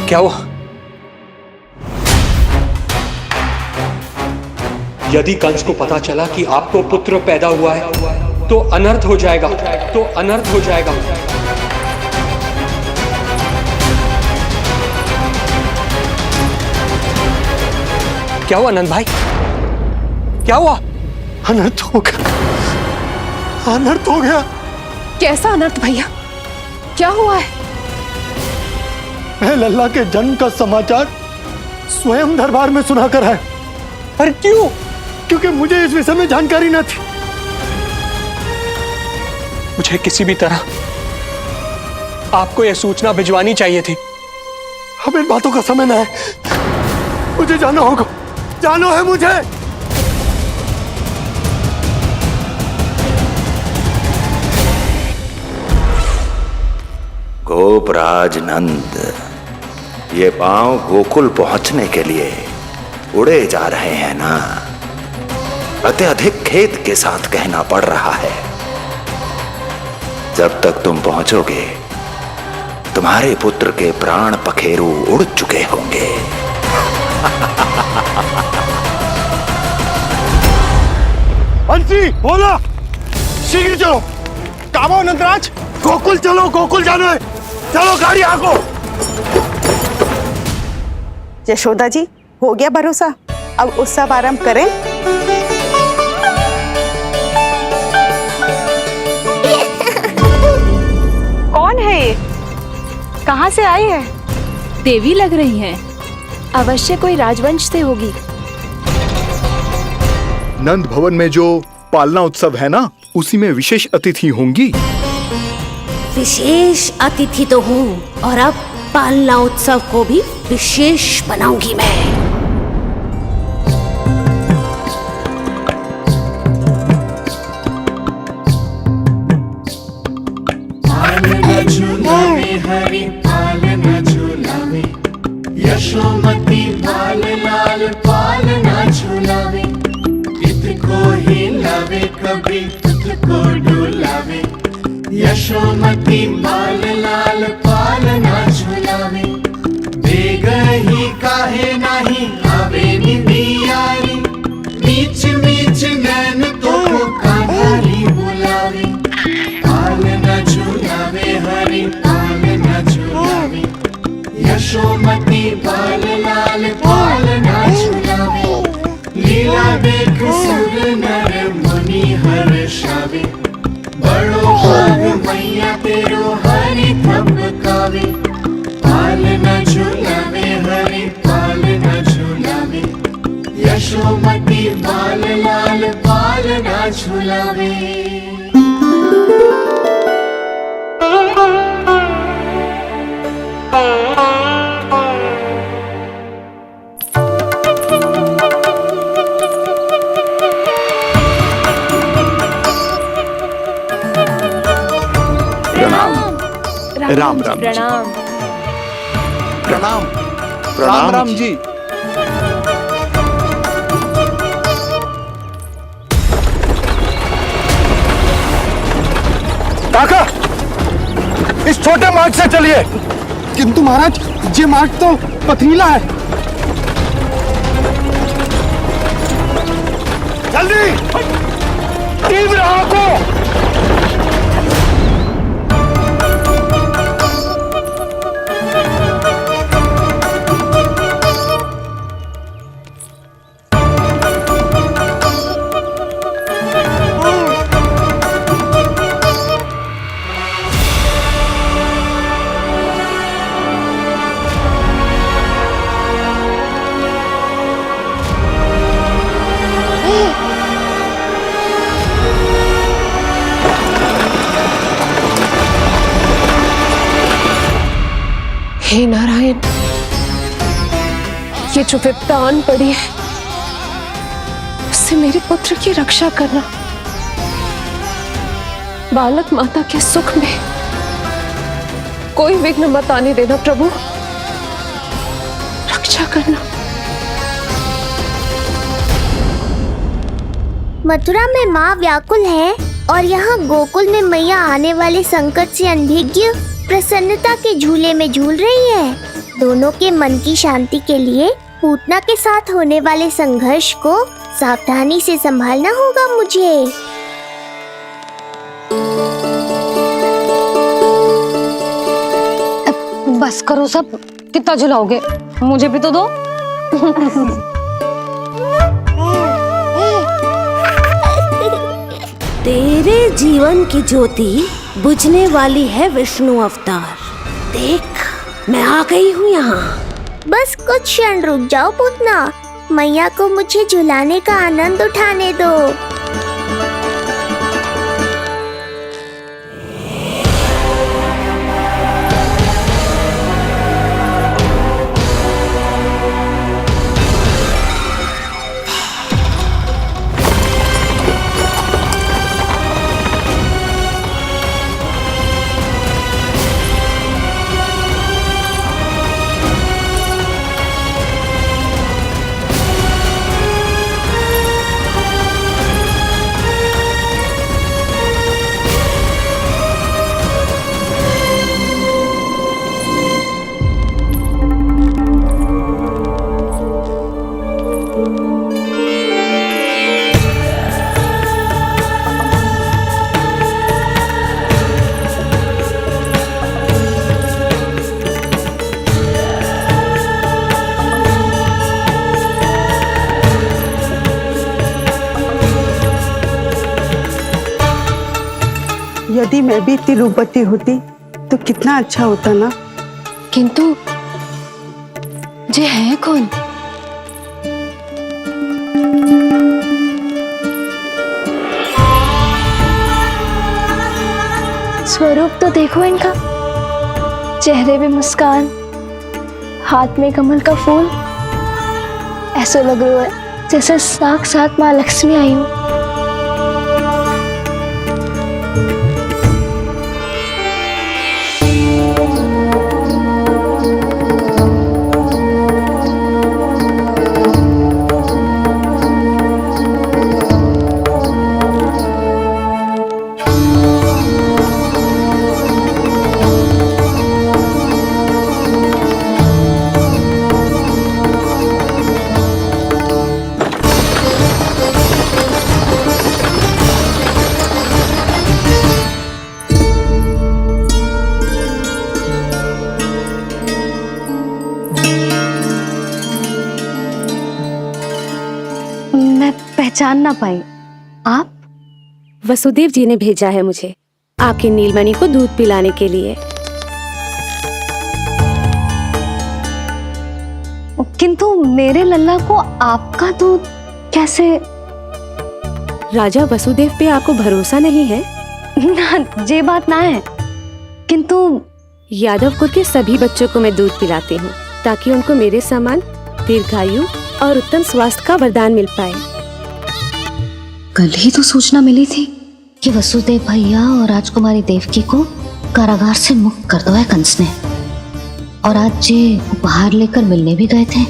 क्या हुआ? यदि कंस को पता चला कि आपको पुत्र पैदा हुआ है तो अनर्थ हो जाएगा, तो अनर्थ हो जाएगा। क्या हुआ नंद भाई? क्या हुआ? अनर्थ हो गया, अनर्थ हो गया। कैसा अनर्थ भैया? क्या हुआ है? मैं लल्ला के जन्म का समाचार स्वयं दरबार में सुनाकर आया। अरे क्यों? क्योंकि मुझे इस विषय में जानकारी न थी। मुझे किसी भी तरह आपको यह सूचना भिजवानी चाहिए थी। अब इन बातों का समय न है, मुझे जाना होगा, जाना है मुझे। गोपराज नंद, ये पांव गोकुल पहुंचने के लिए उड़े जा रहे हैं ना? अत्यधिक खेद के साथ कहना पड़ रहा है, जब तक तुम पहुंचोगे तुम्हारे पुत्र के प्राण पखेरु उड़ चुके होंगे। बंसी बोला, शीघ्र चलो। काबो नंदराज, गोकुल चलो, गोकुल जाना है। चलो गाड़ी आगो। यशोदा जी, हो गया भरोसा, अब उत्सव आरंभ करें। कौन है ये? कहाँ से आई है? देवी लग रही हैं। अवश्य कोई राजवंश से होगी। नंद भवन में जो पालना उत्सव है ना, उसी में विशेष अतिथि होंगी। विशेष अतिथि तो हूँ, और अब पालना उत्सव को भी विशेष बनाऊंगी मैं। पालना झूलावे हरि पालना झूलावे, यशोमती बाल लाल पालना झूलावे। को हिलावे कभी तुझको डुलावे, यशोमती बाल लाल पालना झूलावे। बेग ही काहे नाही आवे निदियारी, मीच मीच नैन तो कान्हारी बुलावे। पालना झूलावे हरि पालना झूलावे, यशोमती बाल लाल पालना झूलावे। लीला देख सुर नर मुनि हर्षावे, बड़ो भाग मैया तेरो हरि थपकावे। पालना झूलावे हरि पालना झूलावे, यशोमती बाल लाल पालना झूलावे। राम राम प्रणाम। प्रणाम प्रणाम राम जी। काका, इस छोटे मार्ग से चलिए। किंतु महाराज, ये मार्ग तो पथरीला है। जल्दी तीव्र आंखों। हे नारायण, ये जो विपदा आन पड़ी है, उससे मेरे पुत्र की रक्षा करना। बालक माता के सुख में कोई विघ्न मत आने देना प्रभु, रक्षा करना। मथुरा में माँ व्याकुल है और यहाँ गोकुल में मैया आने वाले संकट से अनभिज्ञ प्रसन्नता के झूले में झूल रही है। दोनों के मन की शांति के लिए पूतना के साथ होने वाले संघर्ष को सावधानी से संभालना होगा मुझे। बस करो सब, कितना झुलाओगे, मुझे भी तो दो। तेरे जीवन की ज्योति बुझने वाली है विष्णु अवतार। देख, मैं आ गई हूँ यहाँ। बस कुछ क्षण रुक जाओ पूतना, मैया को मुझे झुलाने का आनंद उठाने दो। यदि मैं भी इतनी रूपवती होती तो कितना अच्छा होता ना। किंतु ये है कौन? स्वरूप तो देखो इनका, चेहरे पे मुस्कान, हाथ में कमल का फूल। ऐसा लग रहा है जैसे साक्षात माँ लक्ष्मी आई हो। पहचान ना पाई। आप? वसुदेव जी ने भेजा है मुझे आपकी नीलमणि को दूध पिलाने के लिए। किंतु मेरे लल्ला को आपका दूध कैसे? राजा वसुदेव पे आपको भरोसा नहीं है? ना, ये बात ना है। किंतु यादव कुल के सभी बच्चों को मैं दूध पिलाती हूँ ताकि उनको मेरे समान दीर्घायु और उत्तम स्वास्थ्य का वरदान मिल पाए। कल ही तो सूचना मिली थी कि वसुदेव भैया और राजकुमारी देवकी को कारागार से मुक्त कर दो है कंस ने, और आज ये उपहार लेकर मिलने भी गए थे।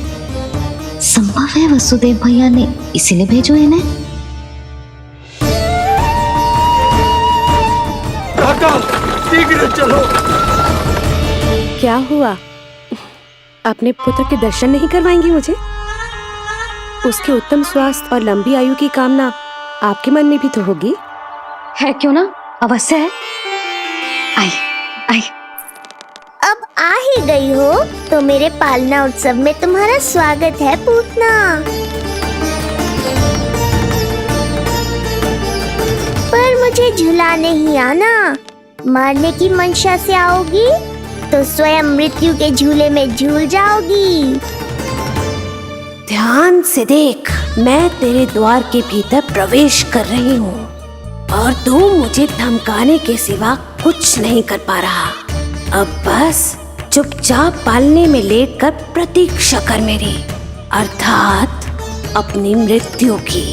संभव है वसुदेव भैया ने इसीलिए भेजो इन्हें। शीघ्र चलो। क्या हुआ? अपने पुत्र के दर्शन नहीं करवाएंगी मुझे? उसके उत्तम स्वास्थ्य और लंबी आयु की कामना आपके मन में भी तो होगी। है क्यों ना, अवश्य है। आई आई। अब आ ही गई हो तो मेरे पालना उत्सव में तुम्हारा स्वागत है पूतना। पर मुझे झुला नहीं आना। मारने की मंशा से आओगी तो स्वयं मृत्यु के झूले में झूल जाओगी। ध्यान से देख, मैं तेरे द्वार के भीतर प्रवेश कर रही हूँ और तू मुझे धमकाने के सिवा कुछ नहीं कर पा रहा। अब बस चुपचाप पालने में लेटकर प्रतीक्षा कर मेरी, अर्थात अपनी मृत्यु की।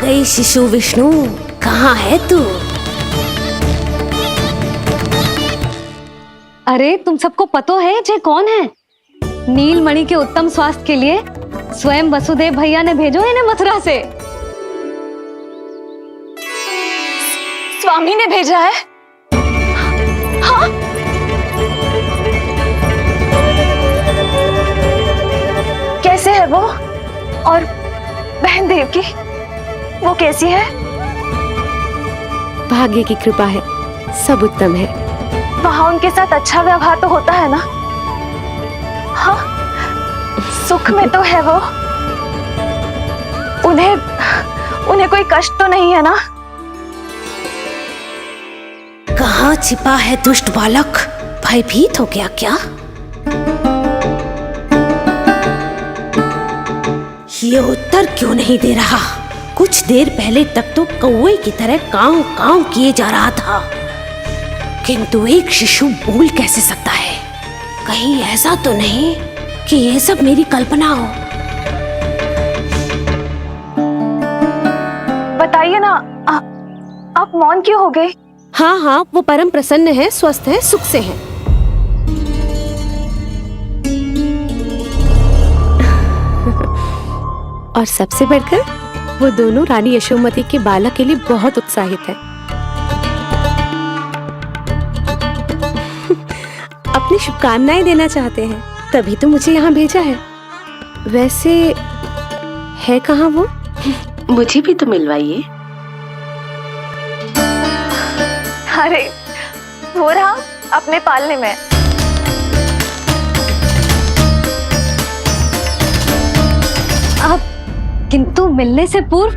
गई शिशु विष्णु, कहाँ है तू? अरे तुम सबको पतो है ये कौन है? नीलमणि के उत्तम स्वास्थ्य के लिए स्वयं वसुदेव भैया ने भेजो इन्हें मथुरा से। स्वामी ने भेजा है? हाँ? कैसे है वो? और बहन देवकी, वो कैसी है? भाग्य की कृपा है, सब उत्तम है। वहां उनके साथ अच्छा व्यवहार तो होता है ना? हाँ, सुख में तो है वो। उन्हें कोई कष्ट तो नहीं है ना? कहाँ छिपा है दुष्ट बालक? भयभीत हो गया क्या? ये उत्तर क्यों नहीं दे रहा? कुछ देर पहले तक तो कौवे की तरह कांव कांव किए जा रहा था, किंतु एक शिशु बोल कैसे सकता है? कहीं ऐसा तो नहीं कि ये सब मेरी कल्पना हो? बताइए ना, आप मौन क्यों हो गए? हाँ हाँ, वो परम प्रसन्न है, स्वस्थ है, सुख से है। और सबसे बढ़कर वो दोनों रानी यशोमती के बालक के लिए बहुत उत्साहित है। अपनी शुभकामनाएं देना चाहते हैं, तभी तो मुझे यहाँ भेजा है। वैसे है कहाँ वो? मुझे भी तो मिलवाइए। अरे वो रहा अपने पालने में। आप किंतु मिलने से पूर्व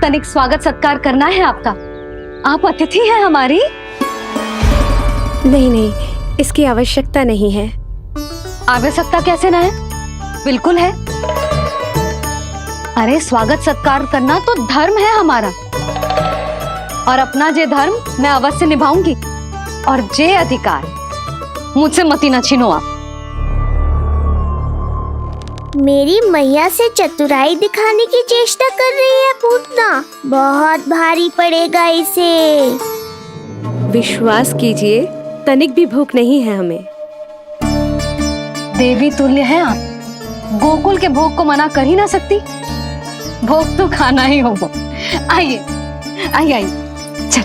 तनिक स्वागत सत्कार करना है आपका। आप अतिथि हैं हमारी। नहीं नहीं, इसकी आवश्यकता नहीं है। आवश्यकता कैसे ना है? बिल्कुल है। अरे स्वागत सत्कार करना तो धर्म है हमारा, और अपना जे धर्म मैं अवश्य निभाऊंगी, और जे अधिकार मुझसे मती ना छीनो आप। मेरी मैया से चतुराई दिखाने की चेष्टा कर रही है पूतना। बहुत भारी पड़ेगा इसे। विश्वास कीजिए, तनिक भी भूख नहीं है हमें। देवी तुल्य हैं आप, गोकुल के भोग को मना कर ही ना सकती। भोग तो खाना ही होगा। आइए आइए आइए, चल।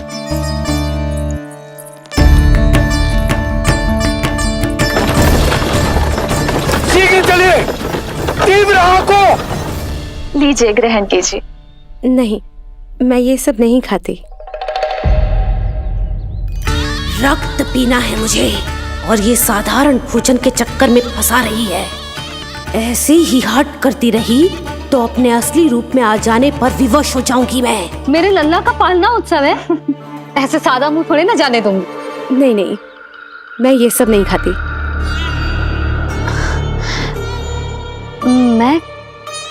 शीघ्र चलिए, तीव्र आंखों। लीजिए, ग्रहण कीजिए। नहीं, मैं ये सब नहीं खाती। रक्त पीना है मुझे, और ये साधारण भोजन के चक्कर में फंसा रही है। ऐसे ही हट करती रही तो अपने असली रूप में आ जाने पर विवश हो जाऊंगी मैं। मेरे लल्ला का पालना उत्सव है, ऐसे सादा मुंह थोड़े ना जाने दूंगी। नहीं नहीं, मैं ये सब नहीं खाती। मैं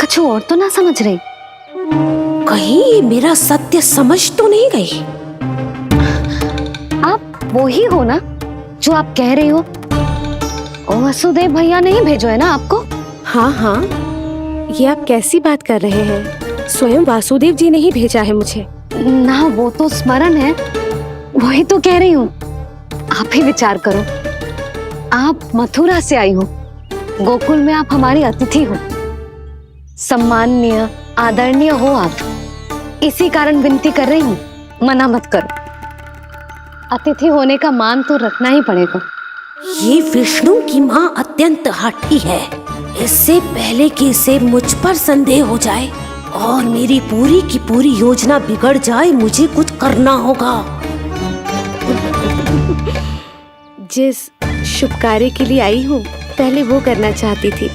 कुछ और तो ना समझ रही। कहीं ये मेरा सत्य समझ तो नहीं गई? आप वो ही हो ना जो आप कह रही हो? ओ वसुदेव भैया ने ही भेजो है ना आपको? हाँ हाँ, ये आप कैसी बात कर रहे हैं? स्वयं वासुदेव जी ने ही भेजा है मुझे। ना वो तो स्मरण है, वही तो कह रही हूँ। आप ही विचार करो, आप मथुरा से आई हो, गोकुल में आप हमारी अतिथि हो, सम्माननीय आदरणीय हो आप। इसी कारण विनती कर रही हूँ, मना मत करो। अतिथि होने का मान तो रखना ही पड़ेगा। ये विष्णु की माँ अत्यंत हठी है। इससे पहले कि इसे मुझ पर संदेह हो जाए और मेरी पूरी की पूरी योजना बिगड़ जाए, मुझे कुछ करना होगा। जिस शुभ कार्य के लिए आई हूँ, पहले वो करना चाहती थी,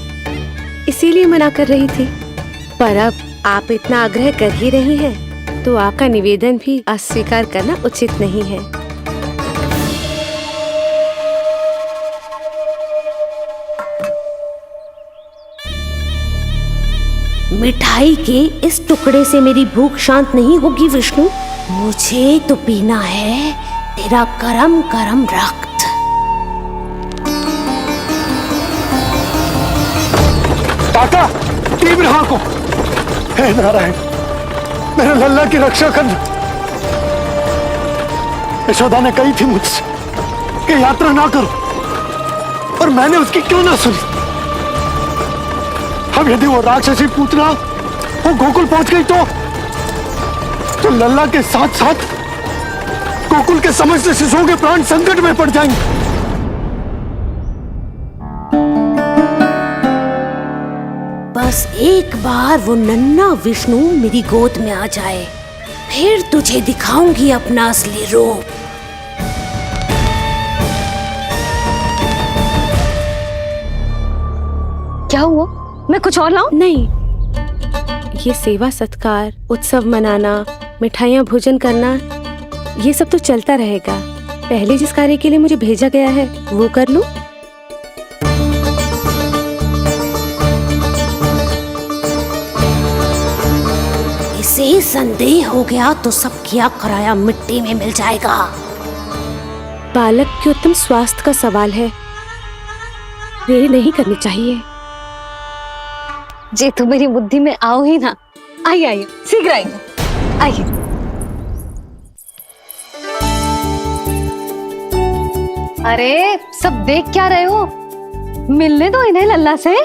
इसीलिए मना कर रही थी। पर अब आप इतना आग्रह कर ही रही हैं, तो आपका निवेदन भी अस्वीकार करना उचित नहीं है। मिठाई के इस टुकड़े से मेरी भूख शांत नहीं होगी विष्णु। मुझे तो पीना है तेरा गरम गरम रक्त। काका, तीव्र आंखों। हे नारायण, मेरे लल्ला की रक्षा करना। यशोदा ने कही थी मुझसे कि यात्रा ना करो, और मैंने उसकी क्यों ना सुनी। अब यदि वो राक्षसी पूतना वो गोकुल पहुंच गई तो लल्ला के साथ साथ गोकुल के समस्त शिशुओं के प्राण संकट में पड़ जाएंगे। बस एक बार वो नन्हा विष्णु मेरी गोद में आ जाए, फिर तुझे दिखाऊंगी अपना असली रूप। क्या हुआ? मैं कुछ और लाऊं? नहीं, ये सेवा सत्कार, उत्सव मनाना, मिठाइयाँ भोजन करना, ये सब तो चलता रहेगा। पहले जिस कार्य के लिए मुझे भेजा गया है वो कर लूं। इसे संदेह हो गया तो सब किया कराया मिट्टी में मिल जाएगा। बालक के उत्तम स्वास्थ्य का सवाल है, देरी नहीं करनी चाहिए। जे तो मेरी बुद्धि में आओ ही ना। आइए आइए, शीघ्र आइए, आइए। अरे सब देख क्या रहे हो? मिलने दो इन्हें लल्ला से।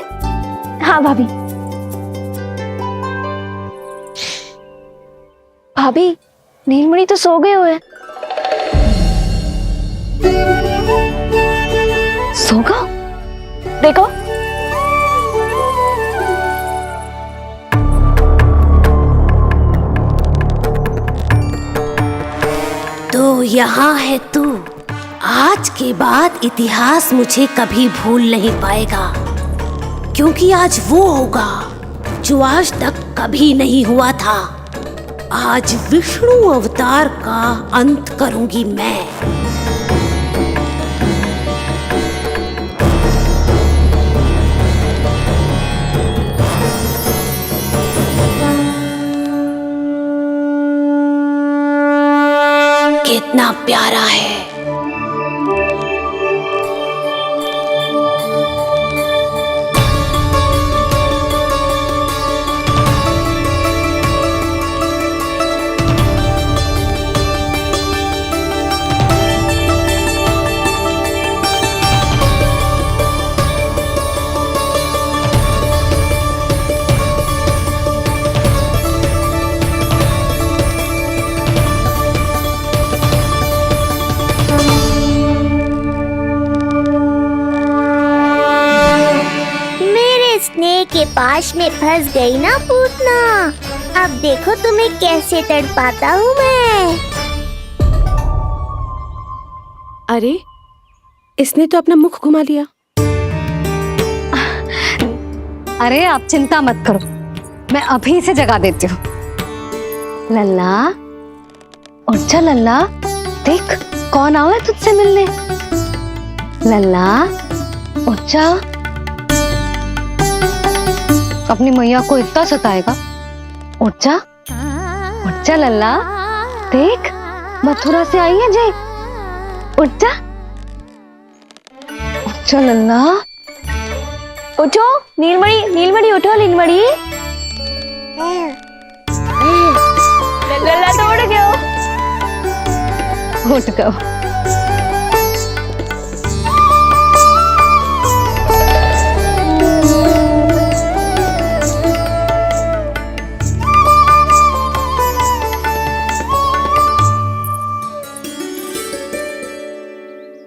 हाँ भाभी। भाभी, नीलमणि तो सो गए हुए। सो गया? देखो। तो यहाँ है तू। आज के बाद इतिहास मुझे कभी भूल नहीं पाएगा, क्योंकि आज वो होगा जो आज तक कभी नहीं हुआ था। आज विष्णु अवतार का अंत करूंगी मैं। कितना प्यारा है। के पास में फंस गई ना पूतना। अब देखो तुम्हें कैसे तड़पाता हूँ मैं। अरे, इसने तो अपना मुख घुमा लिया। अरे आप चिंता मत करो, मैं अभी इसे जगा देती हूँ। लल्ला, उठ जा लल्ला, देख कौन आया है तुझसे मिलने। लल्ला, उठ जा। अपनी मैया को इतना सताएगा? उठ जा लल्ला, देख मथुरा से आई है जय। उठ जा लल्ला। उठो नीलमणि, नीलमणि उठो नीलमणि। लल्ला तो उठ गया। उठ गया।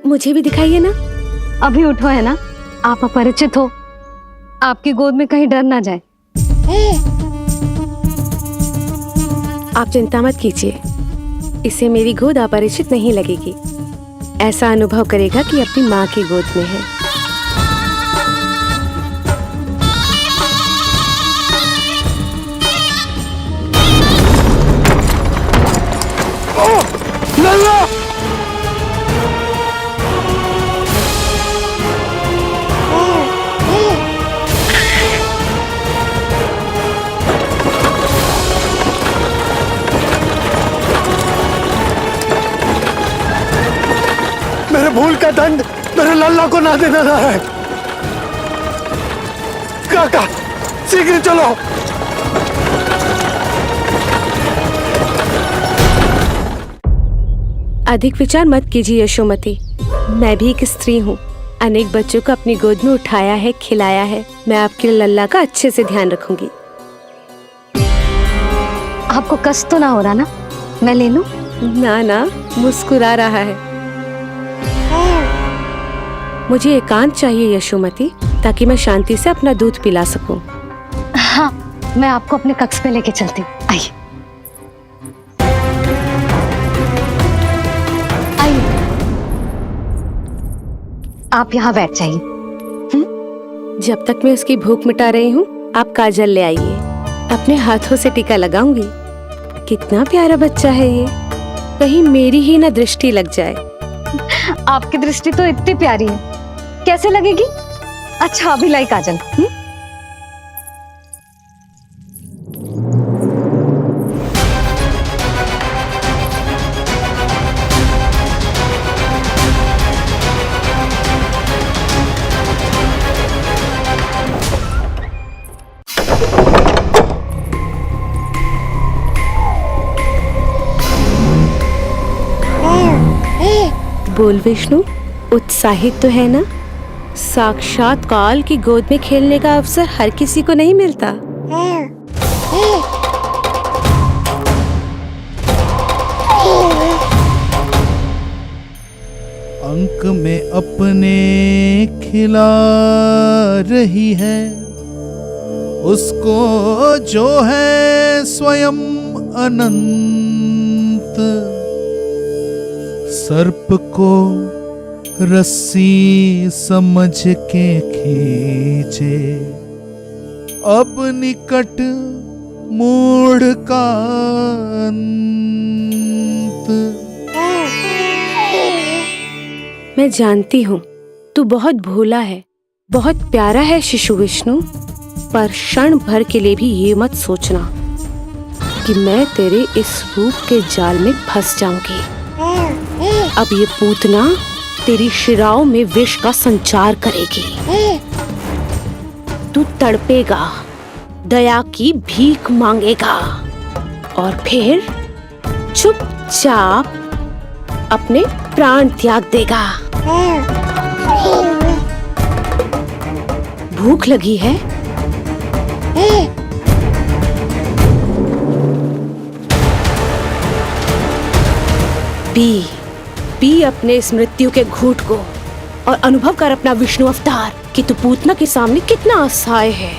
मुझे भी दिखाइए ना। अभी उठो है ना, आप अपरिचित हो, आपकी गोद में कहीं डर ना जाए। आप चिंता मत कीजिए, इसे मेरी गोद अपरिचित नहीं लगेगी। ऐसा अनुभव करेगा कि अपनी माँ की गोद में है। लल्ला! मेरे भूल का दंड मेरे लल्ला को ना देना रहा है। काका, शीघ्र चलो। अधिक विचार मत कीजिए यशोमती। मैं भी एक स्त्री हूँ, अनेक बच्चों को अपनी गोद में उठाया है, खिलाया है। मैं आपके लल्ला का अच्छे से ध्यान रखूंगी। आपको कष्ट तो ना हो रहा ना? मैं ले लूं? ना ना, मुस्कुरा रहा है। मुझे एकांत चाहिए यशोमती, ताकि मैं शांति से अपना दूध पिला सकूं। हाँ, मैं आपको अपने कक्ष में लेके चलती हूँ। आइए आइए, आप यहाँ बैठ जाइए। जब तक मैं उसकी भूख मिटा रही हूँ, आप काजल ले आइए। अपने हाथों से टीका लगाऊंगी। कितना प्यारा बच्चा है ये, कहीं मेरी ही ना दृष्टि लग जाए। आपकी दृष्टि तो इतनी प्यारी है, कैसे लगेगी? अच्छा, अभी लाई काजल। बोल विष्णु, उत्साहित तो है ना? साक्षात काल की गोद में खेलने का अवसर हर किसी को नहीं मिलता। अंक में अपने खिला रही है, उसको जो है स्वयं अनंत। सर्प को रस्सी समझ के खींचे, अब निकट मूढ़ का अंत। मैं जानती हूँ तू बहुत भोला है, बहुत प्यारा है शिशु विष्णु, पर क्षण भर के लिए भी ये मत सोचना कि मैं तेरे इस रूप के जाल में फंस जाऊंगी। अब ये पूतना तेरी शिराओं में विष का संचार करेगी। तू तड़पेगा, दया की भीख मांगेगा और फिर चुपचाप अपने प्राण त्याग देगा। भूख लगी है? पी अपने इस मृत्यु के घूंट को और अनुभव कर अपना विष्णु अवतार कि तू पूतना के सामने कितना असहाय है।